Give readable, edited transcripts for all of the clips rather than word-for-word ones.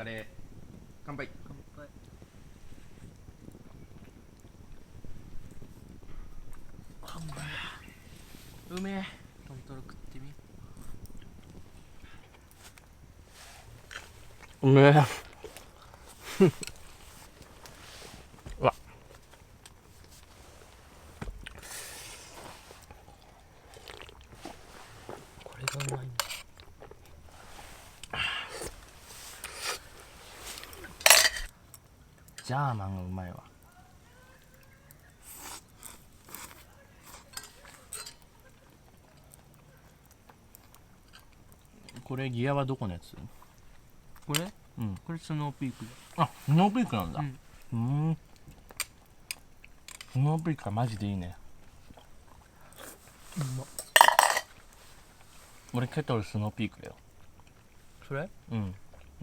れー。乾杯。乾杯。うめえ。トントロ食ってみ。うめえ。うわ、これがうまいんだ。ジャーマンがうまいわ。これギアはどこのやつ？これうん。これスノーピーク。あ、スノーピークなんだ。うん。スノーピークはマジでいいね。うまっ。俺ケトルスノーピークだよ。それうん。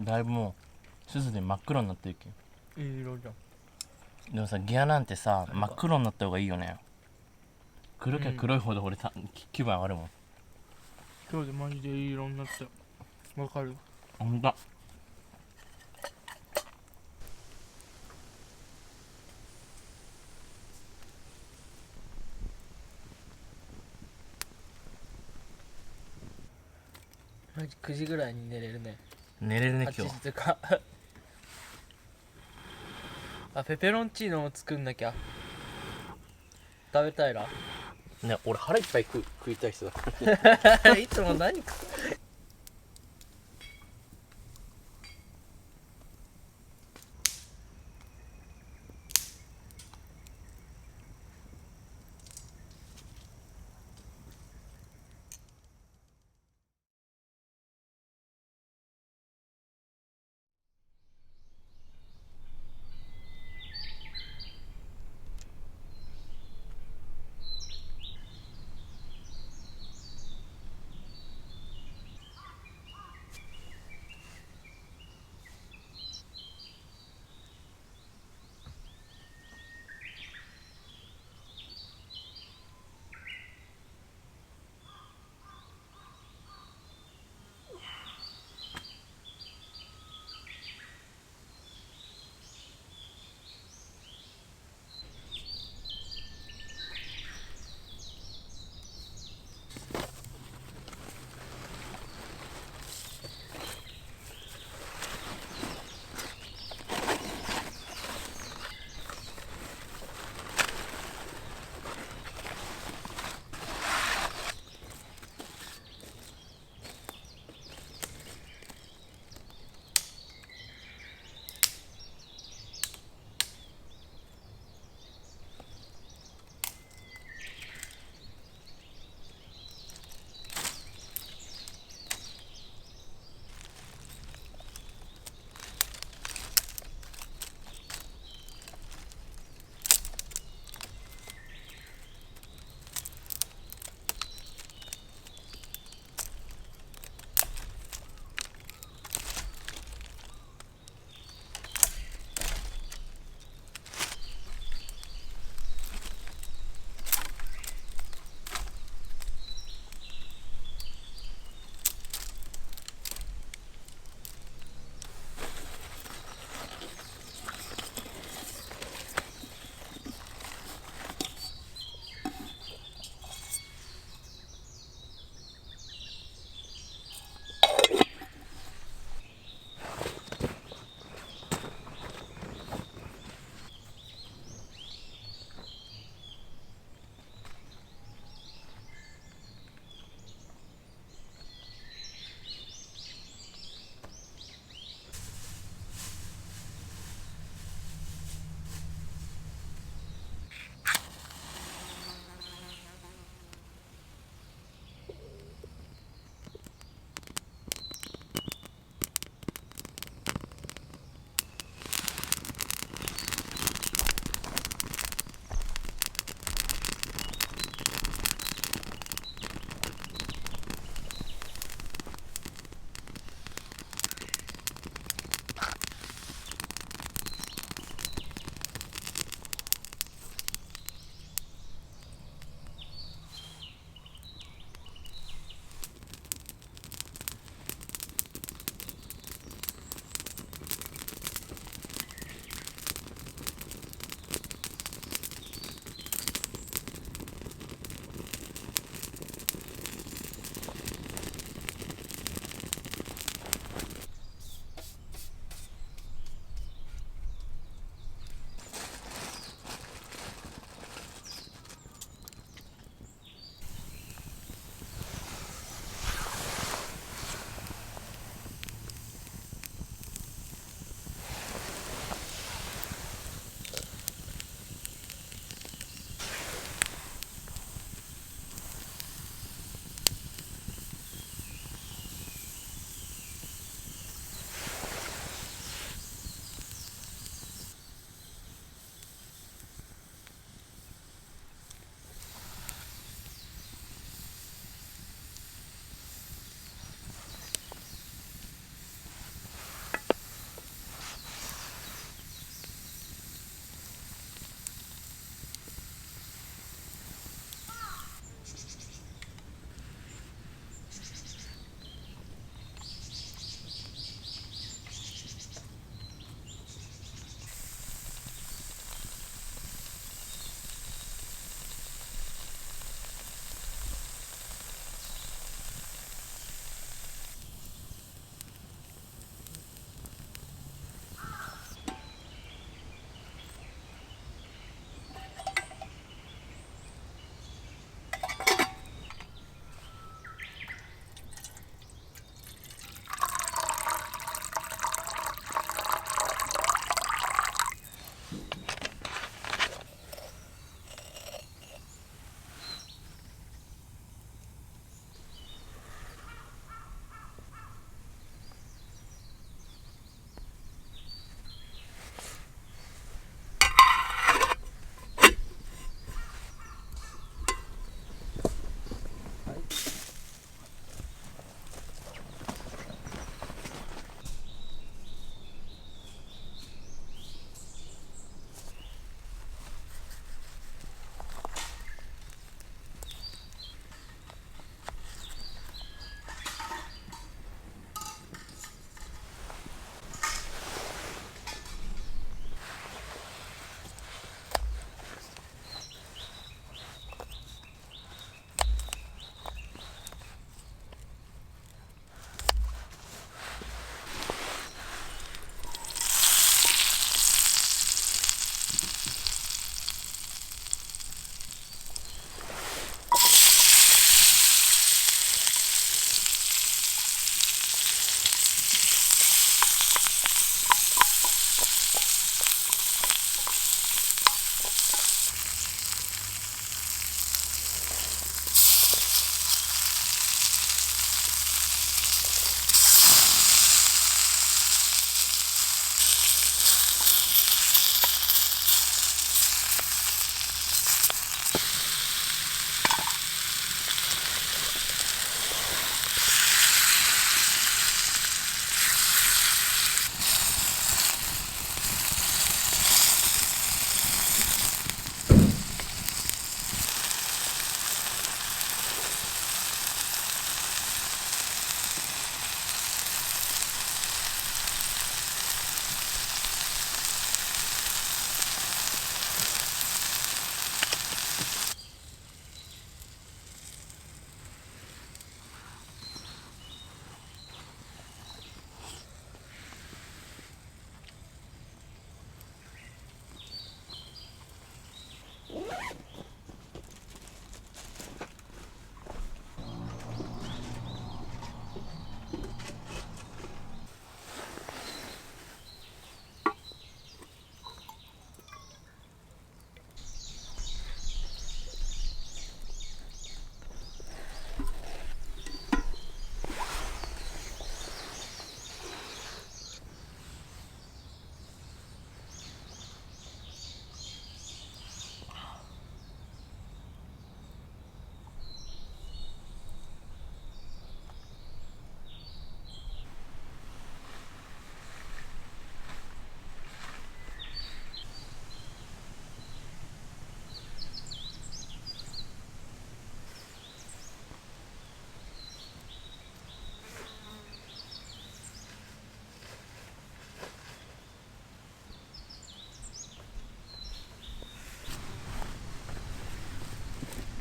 だいぶもうすずで真っ黒になってるけん。いい色じゃん。でもさ、ギアなんてさ、れか真っ黒になった方がいいよね。黒きゃ黒いほど俺気分上がるもん。今日でマジでいい色になったよ。わかる？ほんと。マジ9時ぐらいに寝れるね。寝れるね8今日。時とかあ、ペペロンチーノも作んなきゃ。食べたいらね、俺腹いっぱい食いたい人だ。いつも何か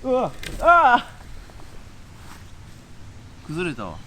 うわあ崩れたわ。